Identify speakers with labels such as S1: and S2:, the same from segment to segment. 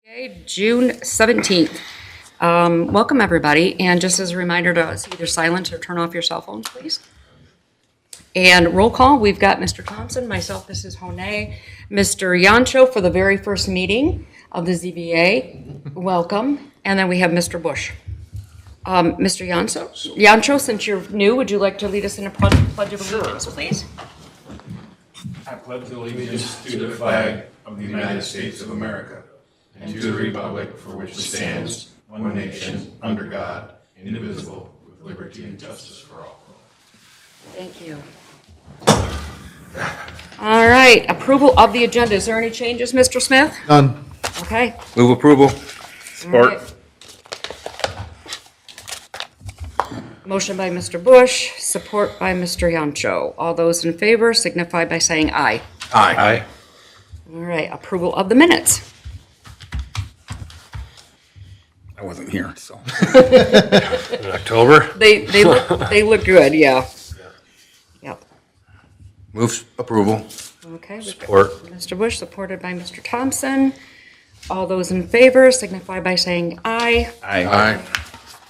S1: Okay, June 17th. Welcome, everybody. And just as a reminder to either silence or turn off your cell phones, please. And roll call, we've got Mr. Thompson, myself, Mrs. Honay, Mr. Yancho for the very first meeting of the ZBA. Welcome. And then we have Mr. Bush. Mr. Yancho, since you're new, would you like to lead us in a pledge of allegiance, please?
S2: I pledge allegiance to the flag of the United States of America and to the republic for which it stands, one nation, under God, indivisible, with liberty and justice for all.
S1: Thank you. All right, approval of the agenda. Is there any changes, Mr. Smith?
S3: None.
S1: Okay.
S3: Move approval.
S1: Support. Motion by Mr. Bush, support by Mr. Yancho. All those in favor signify by saying aye.
S3: Aye.
S1: All right, approval of the minutes.
S3: I wasn't here, so. In October?
S1: They look good, yeah. Yep.
S3: Move approval.
S1: Okay.
S3: Support.
S1: Mr. Bush, supported by Mr. Thompson. All those in favor signify by saying aye.
S3: Aye.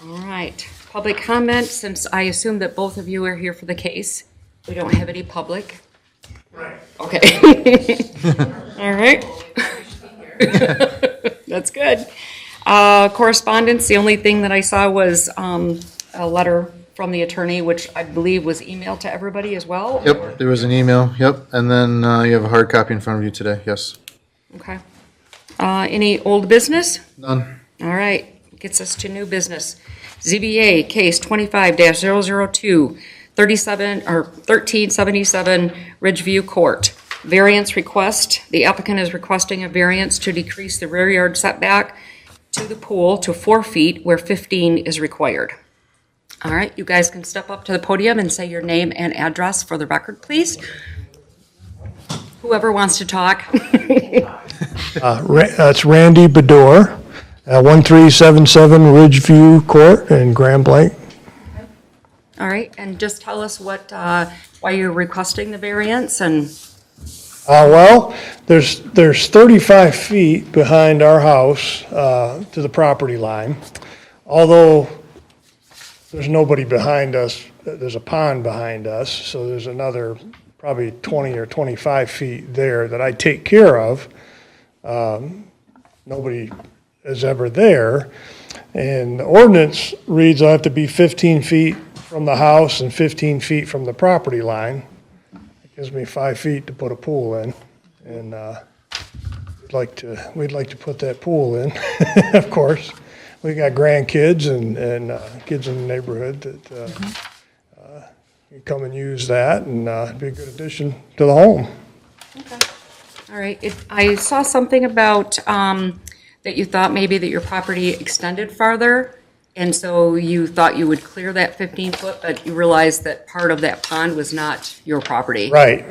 S1: All right, public comment, since I assume that both of you are here for the case. We don't have any public. Right. Okay. All right. That's good. Correspondence, the only thing that I saw was a letter from the attorney, which I believe was emailed to everybody as well?
S4: Yep, there was an email, yep, and then you have a hard copy in front of you today, yes.
S1: Okay. Any old business?
S4: None.
S1: All right, gets us to new business. ZBA case 25-002, 1377 Ridgeview Court. Variance request. The applicant is requesting a variance to decrease the rear yard setback to the pool to 4 feet where 15 is required. All right, you guys can step up to the podium and say your name and address for the record, please. Whoever wants to talk.
S5: It's Randy Bedore, 1377 Ridgeview Court in Grand Blanc.
S1: All right, and just tell us what, why you're requesting the variance and,
S5: Well, there's 35 feet behind our house to the property line. Although there's nobody behind us, there's a pond behind us, so there's another probably 20 or 25 feet there that I take care of. Nobody is ever there. And the ordinance reads I have to be 15 feet from the house and 15 feet from the property line. It gives me 5 feet to put a pool in. And we'd like to put that pool in, of course. We got grandkids and kids in the neighborhood that can come and use that, and it'd be a good addition to the home.
S1: okay. All right, I saw something about, that you thought maybe that your property extended farther, and so you thought you would clear that 15 foot, but you realized that part of that pond was not your property.
S5: Right,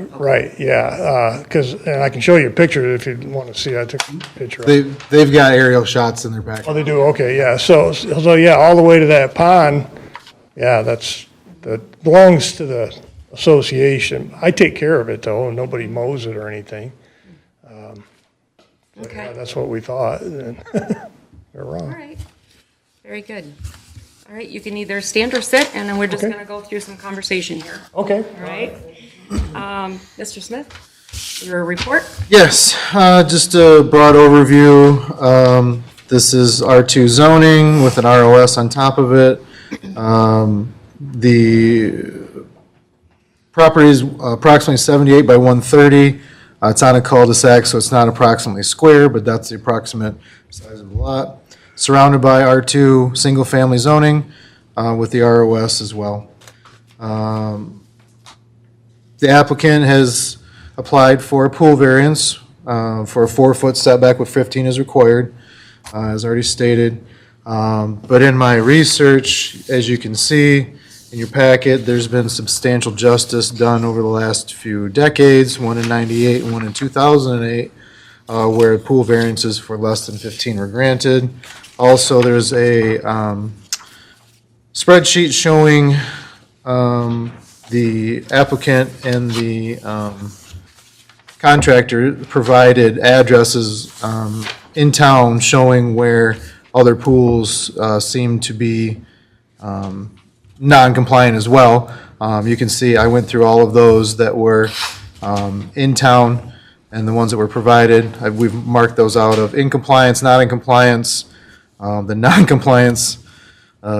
S5: yeah, and I can show you a picture if you want to see. I took a picture of it.
S4: They've got aerial shots in their package.
S5: Oh, they do, okay, yeah, so yeah, all the way to that pond, yeah, that belongs to the association. I take care of it though, and nobody mows it or anything. Yeah,
S1: Okay,
S5: that's what we thought, and we're
S1: all
S5: wrong.
S1: right, very good. All right, you can either stand or sit, and then we're just
S5: Okay.
S1: gonna go through some conversation here.
S5: Okay.
S1: All right? Mr. Smith, your report?
S4: Yes, just a broad overview. This is R2 zoning with an ROS on top of it. The property is approximately 78 by 130. It's on a cul-de-sac, so it's not approximately square, but that's the approximate size of the lot. Surrounded by R2 single-family zoning with the ROS as well. The applicant has applied for a pool variance for a 4-foot setback with 15 is required, as already stated. But in my research, as you can see in your packet, there's been substantial justice done over the last few decades, one in 98 and one in 2008, where pool variances for less than 15 were granted. Also, there's a spreadsheet showing the applicant and the contractor provided addresses in town showing where other pools seem to be non-compliant as well. You can see I went through all of those that were in town and the ones that were provided. We've marked those out of in compliance, not in compliance. The non-compliance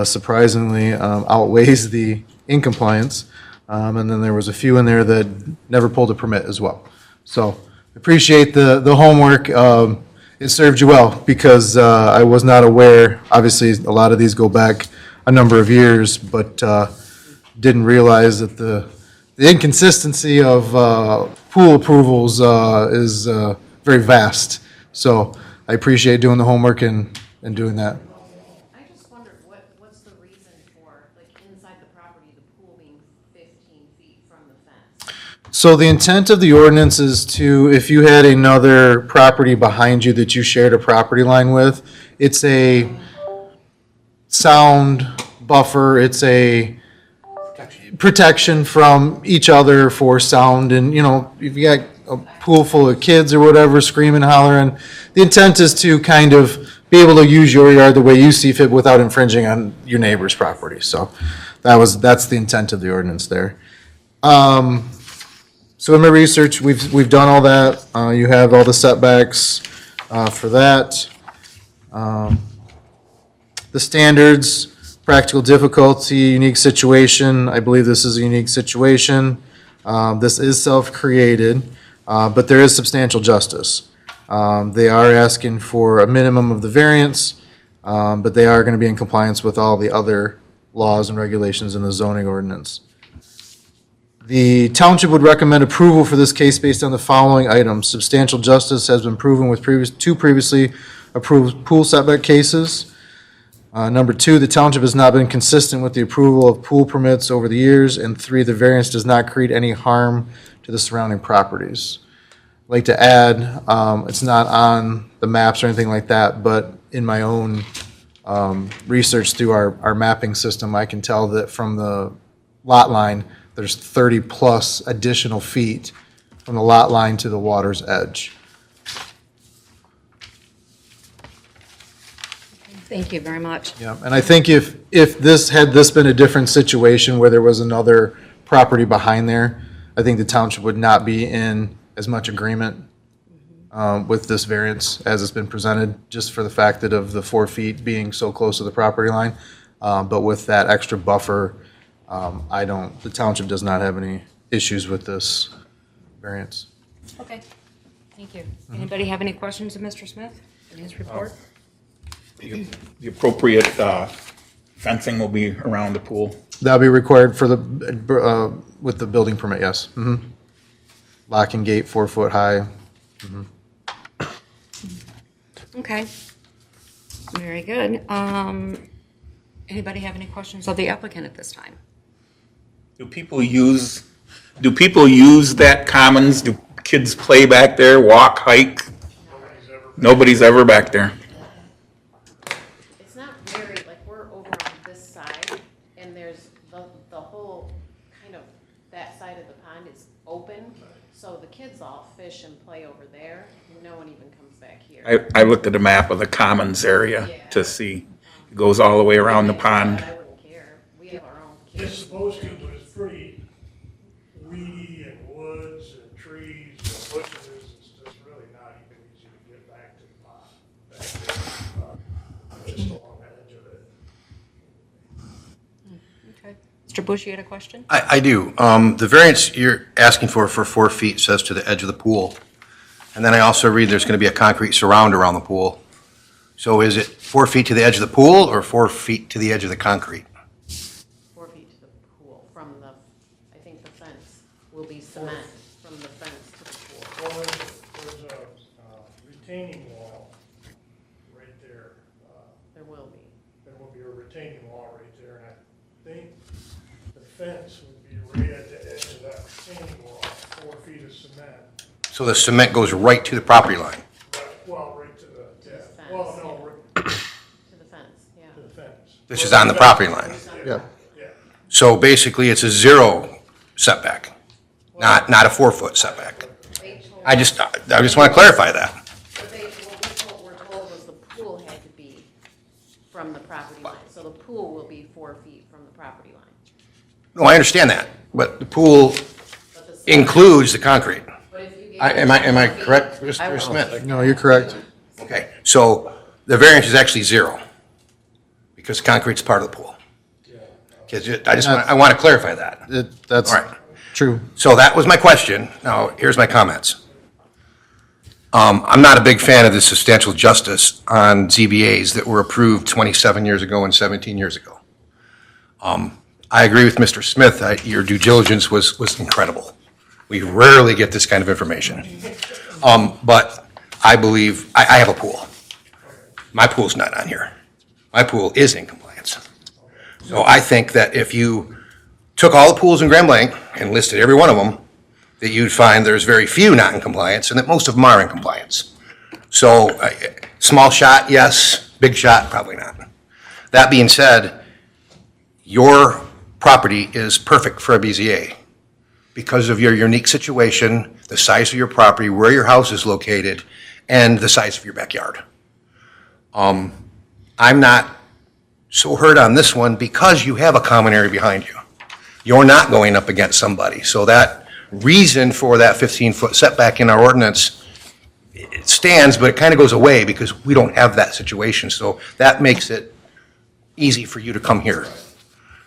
S4: surprisingly outweighs the in compliance. And then there was a few in there that never pulled a permit as well. So appreciate the homework. It served you well because I was not aware, obviously, a lot of these go back a number of years, but didn't realize that the inconsistency of pool approvals is very vast. So I appreciate doing the homework and doing that.
S6: I just wondered what's the reason for, like, inside the property, the pool being 15 feet from the fence?
S4: So the intent of the ordinance is to, if you had another property behind you that you shared a property line with, it's a sound buffer, it's a protection from each other for sound, and, you know, if you got a pool full of kids or whatever screaming, hollering, the intent is to kind of be able to use your yard the way you see fit without infringing on your neighbor's property. So that's the intent of the ordinance there. So in my research, we've done all that. You have all the setbacks for that. The standards, practical difficulty, unique situation. I believe this is a unique situation. This is self-created, but there is substantial justice. They are asking for a minimum of the variance, but they are going to be in compliance with all the other laws and regulations in the zoning ordinance. The township would recommend approval for this case based on the following items. Substantial justice has been proven with two previously approved pool setback cases. Number two, the township has not been consistent with the approval of pool permits over the years. And three, the variance does not create any harm to the surrounding properties. I'd like to add, it's not on the maps or anything like that, but in my own research through our mapping system, I can tell that from the lot line, there's 30-plus additional feet from the lot line to the water's edge.
S1: Thank you very much.
S4: Yeah, and I think if had this been a different situation where there was another property behind there, I think the township would not be in as much agreement with this variance as it's been presented, just for the fact that of the 4 feet being so close to the property line. But with that extra buffer, the township does not have any issues with this variance.
S1: Okay, thank you. Anybody have any questions of Mr. Smith in his report?
S2: The appropriate fencing will be around the pool.
S4: That'll be required for with the building permit, yes. Lock and gate, 4 foot high.
S1: Okay, very good. Anybody have any questions of the applicant at this time?
S2: Do people use that commons? Do kids play back there, walk, hike? Nobody's ever back there.
S6: It's not very, like, we're over on this side, and there's the whole, kind of, that side of the pond is open, so the kids all fish and play over there, no one even comes back here.
S2: I looked at a map of the commons area to see. It goes all the way around the pond.
S6: I wouldn't care, we have our own
S5: It's
S6: kids.
S5: supposed to, but it's pretty weedy and woods and trees and bushes. It's just really not even easy to get back to the pond. Back there, just along the edge of it.
S1: Okay. Mr. Bush, you had a question?
S3: I do. The variance you're asking for 4 feet says to the edge of the pool. And then I also read there's going to be a concrete surround around the pool. So is it 4 feet to the edge of the pool or 4 feet to the edge of the concrete?
S6: 4 feet to the pool from the, I think the fence will be cement from the fence to the pool.
S5: Well, there's a retaining wall right there.
S6: There will be.
S5: There will be a retaining wall right there, and I think the fence would be right at the edge of that retaining wall, 4 feet of cement.
S3: So the cement goes right to the property line?
S5: Well, right to the, yeah,
S6: fence,
S5: well, no, right
S6: To the fence, yeah.
S5: to the fence.
S3: This is on the property line.
S4: Yeah.
S5: Yeah.
S3: So basically, it's a 0 setback, not a 4 foot setback.
S6: They told,
S3: I just want to clarify that.
S6: what we're told
S3: No, I understand that, but the pool
S6: But the side-
S3: includes the concrete.
S6: But if you gave
S3: Am I
S6: 15 feet,
S3: correct,
S6: I
S3: Mr.
S6: will-
S3: Smith?
S4: No, you're correct.
S3: Okay, so the variance is actually 0, because concrete's part of the pool. 'Cause I want to clarify that.
S4: That's
S3: All right.
S4: true.
S3: So that was my question. Now, here's my comments. I'm not a big fan of the substantial justice on ZBAs that were approved 27 years ago and 17 years ago. I agree with Mr. Smith. Your due diligence was incredible. We rarely get this kind of information. But I believe, I have a pool. My pool's not on here. My pool is in compliance. So I think that if you took all the pools in Grand Blanc and listed every one of them, that you'd find there's very few not in compliance, and that most of them are in compliance. So, small shot, yes, big shot, probably not. That being said, your property is perfect for a BZA because of your unique situation, the size of your property, where your house is located, and the size of your backyard. I'm not so hurt on this one because you have a common area behind you. You're not going up against somebody, so that reason for that 15-foot setback in our ordinance, it stands, but it kind of goes away because we don't have that situation. So that makes it easy for you to come here.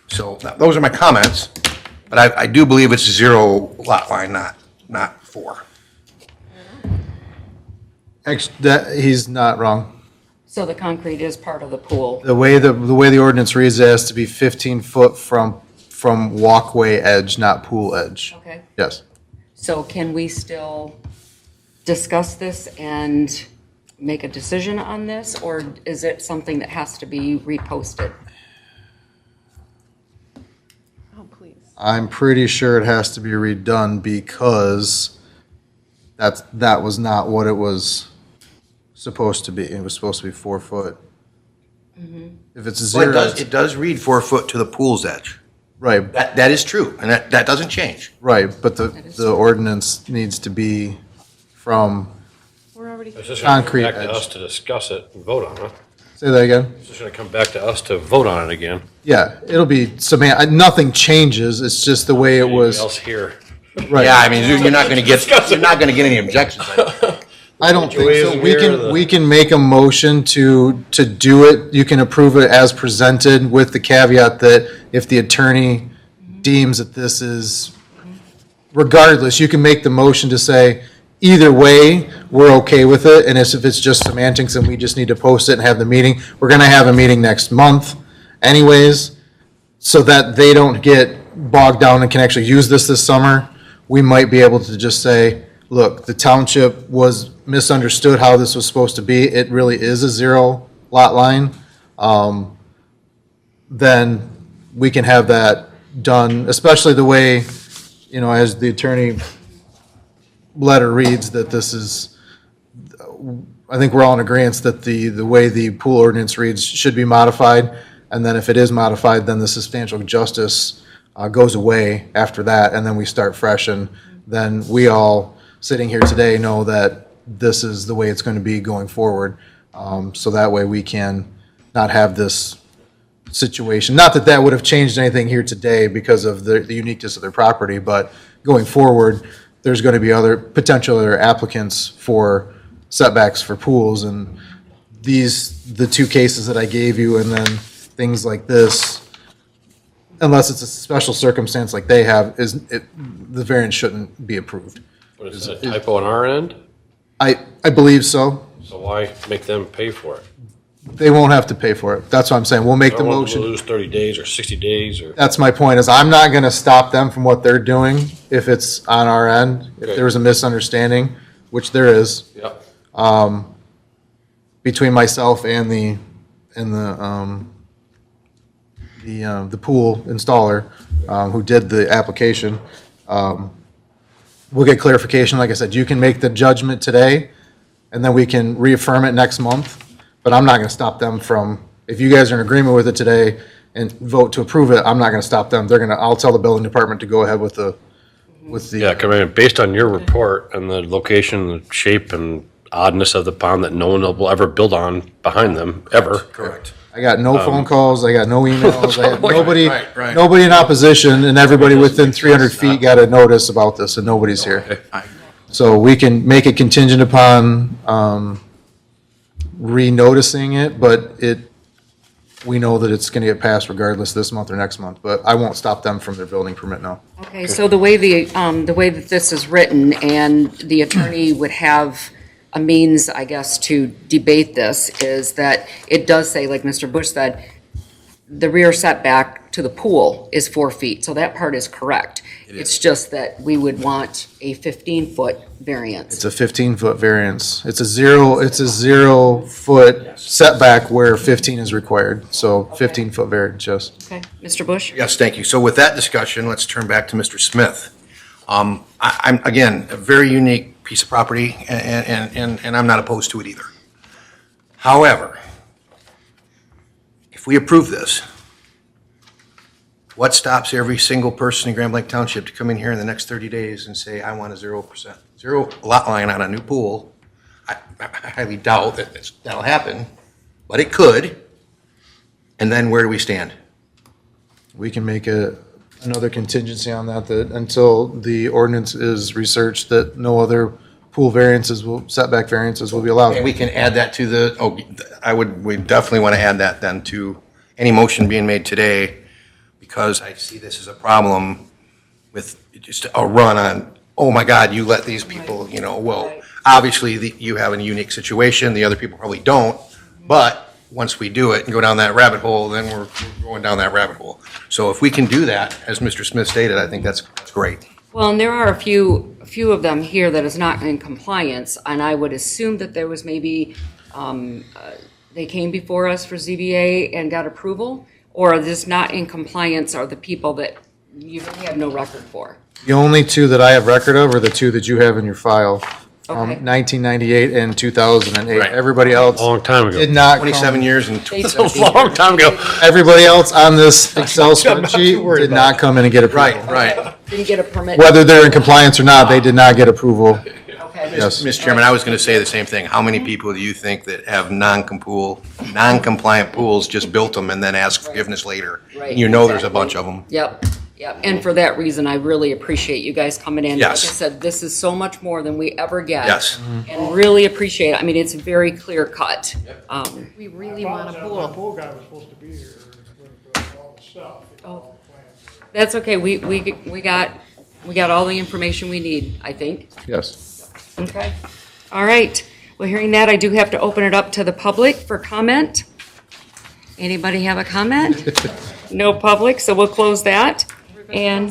S3: So those are my comments, but I do believe it's 0 lot line, not 4.
S4: Actually, he's not wrong.
S1: So the concrete is part of the pool.
S4: The way the ordinance reads, it has to be 15 foot from walkway edge, not pool edge.
S1: Okay.
S4: Yes.
S1: So can we still discuss this and make a decision on this, or is it something that has to be reposted?
S6: Oh, please.
S4: I'm pretty sure it has to be redone because that was not what it was supposed to be. It was supposed to be 4 foot. If it's
S3: Well,
S4: zero,
S3: it does read 4 foot to the pool's edge.
S4: right,
S3: That is true, and that doesn't change.
S4: right, but
S1: is
S4: the ordinance needs to be from,
S6: We're already,
S7: It's just gonna come
S4: Concrete
S7: back to
S4: edge.
S7: us to discuss it and vote on it.
S4: say that again?
S7: It's just gonna come back to us to vote on it again.
S4: Yeah, it'll be, nothing changes, it's just the way it
S7: Anybody
S4: was.
S7: else here?
S4: Right.
S3: Yeah, I mean, you're not gonna get any objections.
S4: I don't think so.
S7: Situation
S4: We
S7: here,
S4: can, we can make a motion to do it. You can approve it as presented with the caveat that if the attorney deems that this is, regardless, you can make the motion to say, either way, we're okay with it. And if it's just semantics and we just need to post it and have the meeting, we're gonna have a meeting next month anyways, so that they don't get bogged down and can actually use this summer. We might be able to just say, look, the township was misunderstood how this was supposed to be. It really is a 0 lot line. Then we can have that done, especially the way, as the attorney letter reads, that this is, I think we're all in agreement that the way the pool ordinance reads should be modified. And then if it is modified, then the substantial justice goes away after that, and then we start fresh. And then we all sitting here today know that this is the way it's going to be going forward. So that way we can not have this situation. Not that that would have changed anything here today because of the uniqueness of their property, but going forward, there's going to be potential other applicants for setbacks for pools. And the 2 cases that I gave you, and then things like this, unless it's a special circumstance like they have, the variance shouldn't be approved.
S7: But is it a typo on our end?
S4: I believe so.
S7: So why make them pay for it?
S4: They won't have to pay for it. That's what I'm saying. We'll make
S7: I
S4: the
S7: don't want them to
S4: motion.
S7: lose 30 days or 60 days or,
S4: That's my point, is I'm not going to stop them from what they're doing if it's on our end. If
S7: Okay.
S4: there was a misunderstanding, which there is,
S7: yep.
S4: between myself and the pool installer, who did the application. We'll get clarification. Like I said, you can make the judgment today, and then we can reaffirm it next month. But I'm not going to stop them from, if you guys are in agreement with it today and vote to approve it, I'm not going to stop them. I'll tell the building department to go ahead with the.
S7: Yeah, 'cause I mean, based on your report and the location, the shape and oddness of the pond that no one will ever build on behind them, ever.
S3: Correct.
S4: I got no phone calls, I got no emails, I had nobody,
S3: right.
S4: nobody in opposition, and everybody within 300 feet got a notice about this, and nobody's here. So we can make it contingent upon re-noticing it, but we know that it's gonna get passed regardless this month or next month, but I won't stop them from their building permit now.
S1: Okay, so the way that this is written, and the attorney would have a means, I guess, to debate this, is that it does say, like Mr. Bush said, the rear setback to the pool is 4 feet, so that part is correct. It's just that we would want a 15-foot variance.
S4: It's a 15-foot variance. It's a 0-foot setback where 15 is required, so 15-foot variance, yes.
S1: Okay, Mr. Bush?
S3: Yes, thank you. So with that discussion, let's turn back to Mr. Smith. I'm, again, a very unique piece of property, and I'm not opposed to it either. However, if we approve this, what stops every single person in Grand Blanc Township to come in here in the next 30 days and say, I want a 0%, zero lot line on a new pool? I highly doubt that that'll happen, but it could. And then where do we stand?
S4: We can make another contingency on that until the ordinance is researched, that no other pool setback variances will be allowed.
S3: We can add that to we definitely want to add that then to any motion being made today, because I see this as a problem with just a run on, oh my God, you let these people, well, obviously you have a unique situation, the other people probably don't, but once we do it and go down that rabbit hole, then we're going down that rabbit hole. So if we can do that, as Mr. Smith stated, I think that's great.
S1: Well, and there are a few of them here that is not in compliance, and I would assume that there was maybe, they came before us for ZBA and got approval, or this not in compliance are the people that you really have no record for?
S4: The only two that I have record of are the two that you have in your file.
S1: Okay.
S4: 1998 and 2008.
S3: Right.
S4: Everybody else
S7: Long time ago.
S4: did not.
S3: 27 years and
S7: It's a long time ago.
S4: Everybody else on this Excel spreadsheet did not come in and get approval.
S3: Right.
S1: Didn't get a permit?
S4: Whether they're in compliance or not, they did not get approval.
S1: Okay.
S4: Yes.
S3: Mr. Chairman, I was going to say the same thing. How many people do you think that have non-compliant pools, just built them and then ask forgiveness later?
S1: Right,
S3: There's a bunch of them.
S1: Yep. And for that reason, I really appreciate you guys coming in.
S3: Yes.
S1: Like I said, this is so much more than we ever get.
S3: Yes.
S1: And really appreciate it. I mean, it's very clear cut.
S6: We really want a
S5: The
S6: pool.
S5: pool guy was supposed to be here with all the stuff.
S1: Oh. That's okay. We got all the information we need, I think.
S4: Yes.
S1: Okay. All right. Well, hearing that, I do have to open it up to the public for comment. Anybody have a comment? No public, so we'll close that. And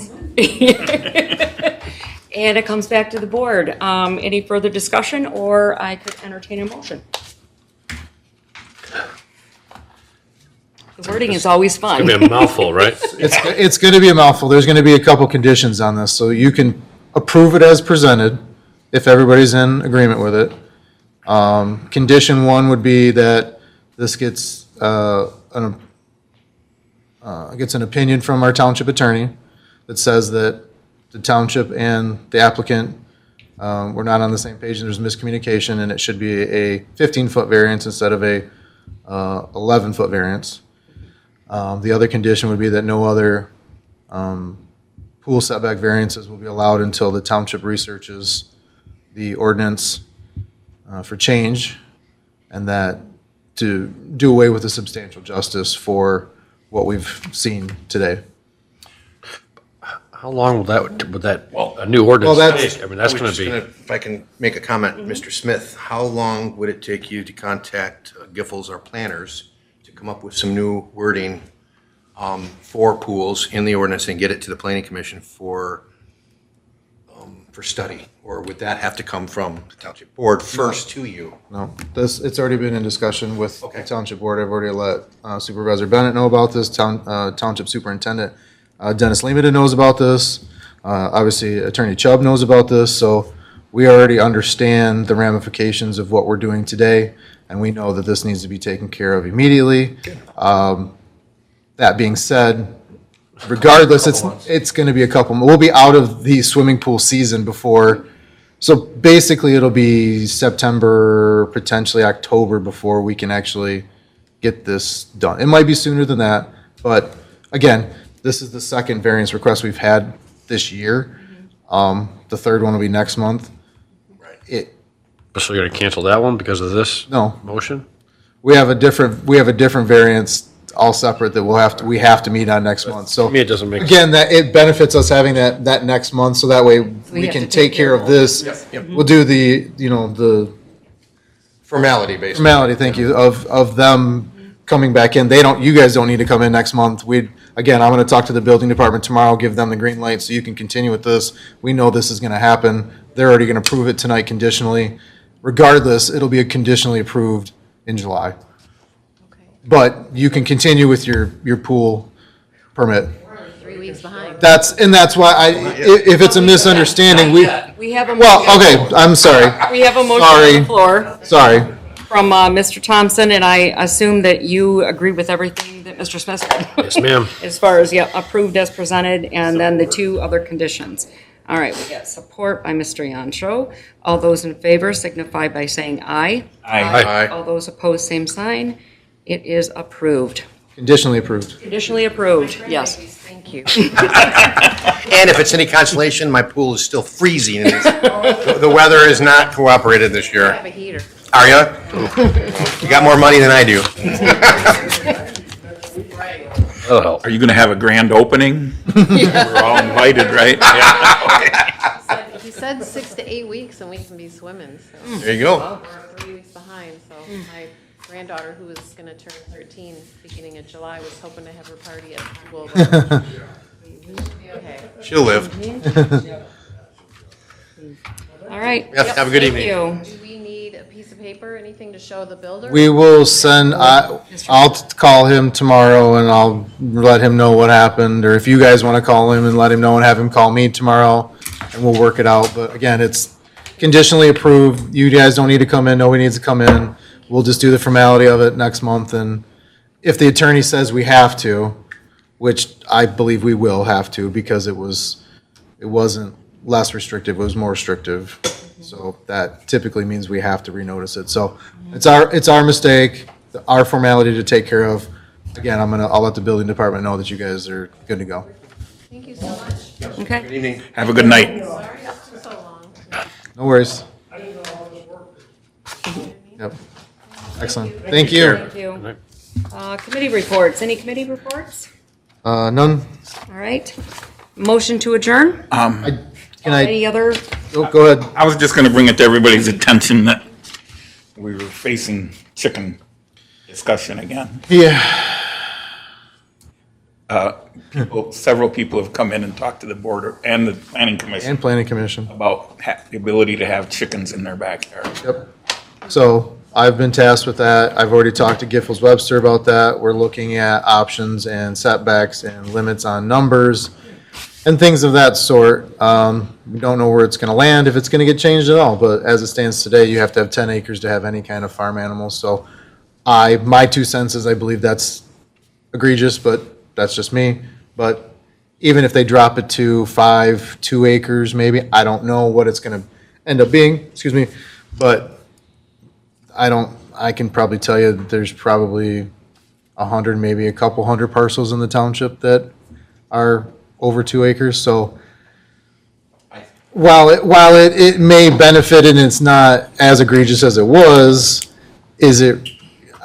S1: and it comes back to the board. Any further discussion, or I could entertain a motion? The wording is always fun.
S7: It's gonna be a mouthful, right?
S4: It's going to be a mouthful. There's going to be a couple conditions on this, so you can approve it as presented if everybody's in agreement with it. Condition one would be that this gets an opinion from our township attorney that says that the township and the applicant were not on the same page and there's miscommunication, and it should be a 15-foot variance instead of a 11-foot variance. The other condition would be that no other pool setback variances will be allowed until the township researches the ordinance for change, and that to do away with the substantial justice for what we've seen today.
S7: How long would that, a new ordinance
S4: Well, that's-
S7: take? I mean, that's
S3: I was
S7: gonna
S3: just
S7: be,
S3: If I can make a comment, Mr. Smith, how long would it take you to contact Giffords, our planners, to come up with some new wording for pools in the ordinance and get it to the planning commission for study? Or would that have to come from the township board first to you?
S4: No, it's already been in discussion with the
S3: Okay.
S4: township board. I've already let Supervisor Bennett know about this, township superintendent Dennis Lehman knows about this. Obviously, Attorney Chubb knows about this, so we already understand the ramifications of what we're doing today, and we know that this needs to be taken care of immediately. That being said, regardless, it's going to be a couple, we'll be out of the swimming pool season before, so basically it'll be September, potentially October before we can actually get this done. It might be sooner than that, but again, this is the second variance request we've had this year. The third one will be next month. It,
S7: So you're gonna cancel that one because of this
S4: no,
S7: motion?
S4: we have a different variance, all separate, that we have to meet on next month, so.
S7: To me, it doesn't make.
S4: Again, that, it benefits us having that next month, so that way we
S1: have
S4: can
S1: to
S4: take care of this. We'll do the, the
S3: Formality, basically.
S4: formality, thank you, of them coming back in. You guys don't need to come in next month. Again, I'm gonna talk to the building department tomorrow, give them the green light so you can continue with this. We know this is gonna happen. They're already gonna approve it tonight conditionally. Regardless, it'll be conditionally approved in July.
S6: Okay.
S4: But you can continue with your pool permit.
S6: We're only 3 weeks behind.
S4: That's why if it's a misunderstanding,
S1: We have a.
S4: well,
S1: motion-
S4: okay, I'm sorry,
S1: We have a motion on
S4: Sorry.
S1: the floor
S4: sorry.
S1: from Mr. Thompson, and I assume that you agree with everything that Mr. Smith said.
S7: Yes, ma'am.
S1: As far as, yeah, approved as presented, and then the two other conditions. All right, we got support by Mr. Yancho. All those in favor signify by saying aye.
S7: Aye.
S1: All those opposed, same sign. It is approved.
S4: Conditionally approved.
S1: Conditionally approved, yes.
S6: Thank you.
S3: And if it's any consolation, my pool is still freezing. The weather is not cooperated this
S6: I
S3: year.
S6: have a heater.
S3: Are you? You got more money than I do.
S7: That'll help.
S2: Are you gonna have a grand opening? We're all invited, right?
S6: He said 6 to 8 weeks and we can be swimming, so.
S3: There you go.
S6: We're 3 weeks behind, so my granddaughter, who is gonna turn 13 beginning of July, was hoping to have her party at school. but Okay.
S3: She'll live.
S1: All right.
S3: Yes, have a good
S1: Thank
S3: evening.
S1: you.
S6: Do we need a piece of paper, anything to show the builder?
S4: We will send, I'll call him tomorrow and I'll let him know what happened, or if you guys want to call him and let him know and have him call me tomorrow, and we'll work it out. But again, it's conditionally approved. You guys don't need to come in, nobody needs to come in. We'll just do the formality of it next month, and if the attorney says we have to, which I believe we will have to, because it wasn't less restrictive, it was more restrictive. So that typically means we have to renotice it. So it's our mistake, our formality to take care of. Again, I'll let the building department know that you guys are good to go.
S6: Thank you so much.
S1: Okay.
S3: Good evening.
S2: Have a good night.
S6: Sorry it took so long.
S4: No worries. Yep. Excellent. Thank you.
S1: Thank you. Committee reports. Any committee reports?
S4: None?
S1: All right. Motion to adjourn?
S4: Can I,
S1: Any other?
S4: go ahead.
S2: I was just gonna bring it to everybody's attention that we were facing chicken discussion again.
S4: Yeah.
S2: Several people have come in and talked to the board and the planning commission
S4: And planning commission.
S2: about the ability to have chickens in their backyard.
S4: Yep. So I've been tasked with that. I've already talked to Giffords Webster about that. We're looking at options and setbacks and limits on numbers and things of that sort. We don't know where it's gonna land, if it's gonna get changed at all, but as it stands today, you have to have 10 acres to have any kind of farm animals. So my 2 cents is I believe that's egregious, but that's just me. But even if they drop it to 2 acres maybe, I don't know what it's gonna end up being, excuse me, but I can probably tell you that there's probably 100, maybe a couple hundred parcels in the township that are over 2 acres, so while it may benefit and it's not as egregious as it was,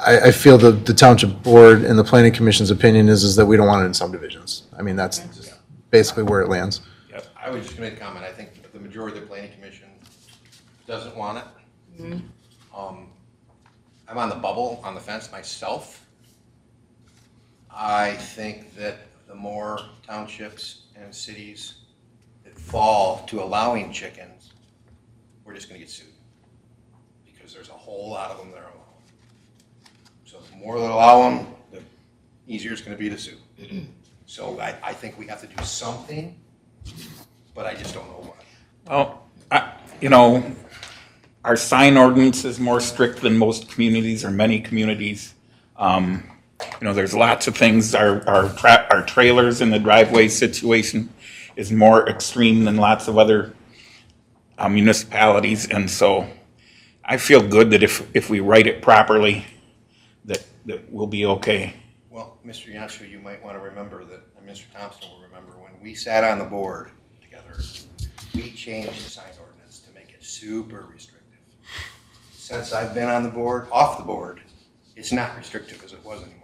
S4: I feel the township board and the planning commission's opinion is that we don't want it in subdivisions. I mean, that's just basically where it lands.
S3: I was just gonna make a comment. I think the majority of the planning commission doesn't want it. I'm on the bubble, on the fence myself. I think that the more townships and cities that fall to allowing chickens, we're just gonna get sued. Because there's a whole lot of them that are allowed. So the more that allow them, the easier it's gonna be to sue. So I think we have to do something, but I just don't know what.
S2: Well, our sign ordinance is more strict than most communities or many communities. There's lots of things. Our trailers in the driveway situation is more extreme than lots of other municipalities. And so I feel good that if we write it properly, that
S8: that we'll be okay.
S3: Well, Mr. Yanshu, you might want to remember that, and Mr. Thompson will remember, when we sat on the board together, we changed the sign ordinance to make it super restrictive. Since I've been on the board, off the board, it's not restrictive as it was anymore.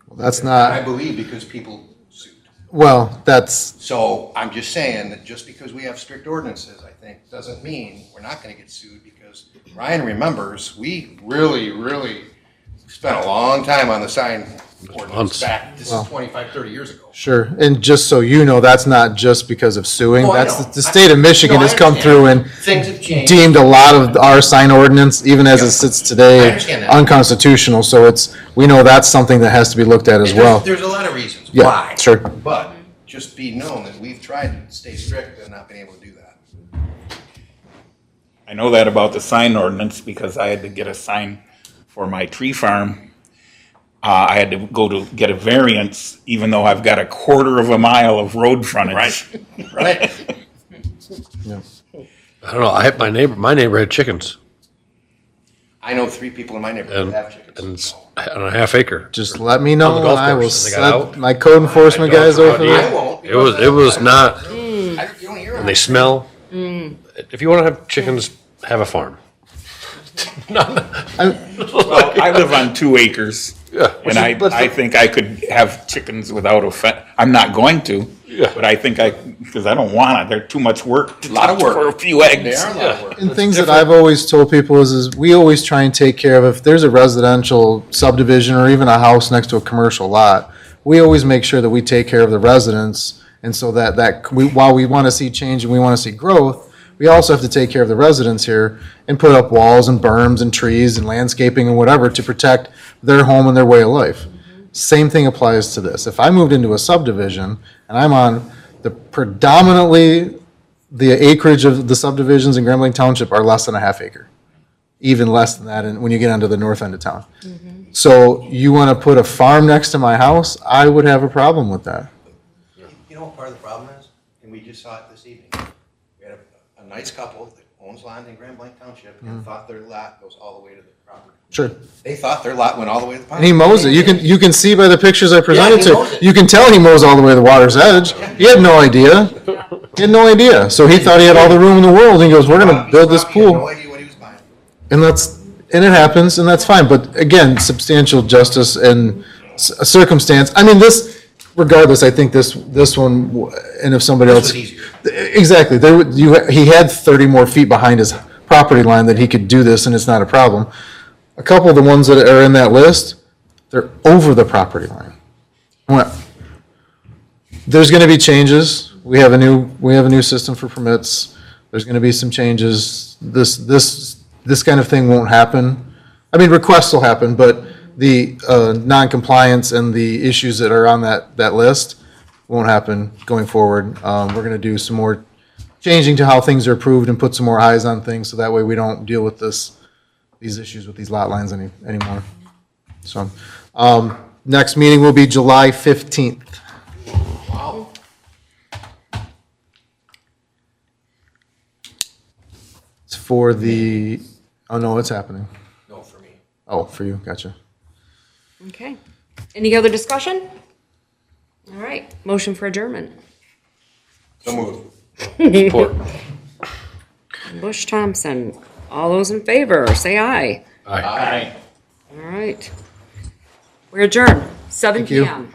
S4: Well, that's
S3: I
S4: not,
S3: believe because people sued.
S4: well, that's,
S3: So I'm just saying that just because we have strict ordinances, I think, doesn't mean we're not gonna get sued, because Ryan remembers, we really spent a long time on the sign ordinance
S7: Months.
S3: back, this
S4: Well.
S3: is 25, 30 years ago.
S4: sure. And just so you know, that's not just because of suing.
S3: Oh, I
S4: That's,
S3: know.
S4: the state of Michigan
S3: No, I
S4: has come
S3: understand.
S4: through and
S3: Things have changed.
S4: deemed a lot of our sign ordinance, even as it sits
S3: I
S4: today,
S3: understand that.
S4: unconstitutional. So we know that's something that has to be looked at as well.
S3: There's a lot of reasons
S4: Yeah,
S3: why.
S4: sure.
S3: But just be known that we've tried to stay strict and not been able to do that.
S8: I know that about the sign ordinance because I had to get a sign for my tree farm. I had to go to get a variance, even though I've got a quarter of a mile of road frontage.
S3: Right?
S7: I don't know, my neighbor had chickens
S3: I know 3 people in my neighborhood
S7: and,
S3: that have chickens.
S7: and it's on a half acre.
S4: Just let me know
S7: On the
S4: and
S7: golf
S4: I will
S7: course, they got
S4: set
S7: out.
S4: my code enforcement guys over
S3: I
S4: there.
S3: won't.
S7: It was not,
S3: You don't hear
S7: and they smell. If you want to have chickens, have a farm.
S8: Well, I live on 2 acres.
S7: Yeah,
S8: And I think I could have chickens without a fence. I'm not going to,
S7: Yeah.
S8: but I think because I don't want it. They're too much work.
S3: A lot of work.
S8: For a few eggs.
S3: They are a lot of work.
S4: And things that I've always told people is we always try and take care of, if there's a residential subdivision or even a house next to a commercial lot, we always make sure that we take care of the residents. And so while we want to see change and we want to see growth, we also have to take care of the residents here and put up walls and berms and trees and landscaping and whatever to protect their home and their way of life. Same thing applies to this. If I moved into a subdivision and I'm on predominantly the acreage of the subdivisions in Grambling Township are less than a half acre, even less than that when you get onto the north end of town. So you want to put a farm next to my house, I would have a problem with that.
S3: You know what part of the problem is? And we just saw it this evening. We had a nice couple that owns land in Grand Blanc Township and thought their lot goes all the way to the property.
S4: Sure.
S3: They thought their lot went all the way to the pond.
S4: And he mows it. You can see by the pictures I presented
S3: he mows
S4: to,
S3: it.
S4: you can tell he mows all the way to the water's edge. He had no idea. He had no idea. So he thought he had all the room in the world. He goes, we're gonna build this
S3: He had no
S4: pool.
S3: idea what he was buying.
S4: And it happens, and that's fine. But again, substantial justice and circumstance. I mean, regardless, I think this one, and if somebody
S3: This
S4: else.
S3: was easier.
S4: Exactly. He had 30 more feet behind his property line that he could do this, and it's not a problem. A couple of the ones that are in that list, they're over the property line. Well, there's gonna be changes. We have a new system for permits. There's gonna be some changes. This kind of thing won't happen. I mean, requests will happen, but the non-compliance and the issues that are on that list won't happen going forward. We're gonna do some more changing to how things are approved and put some more eyes on things, so that way we don't deal with these issues with these lot lines anymore. So, next meeting will be July 15th.
S3: Wow.
S4: It's for oh no, it's happening.
S3: No, for me.
S4: Oh, for you, gotcha.
S1: Okay. Any other discussion? All right, motion for adjournment.
S3: So moved.
S7: Support.
S1: Bush Thompson, all those in favor, say aye.
S7: Aye.
S8: Aye.
S1: All right. We're adjourned, 7
S4: Thank you.
S1: PM.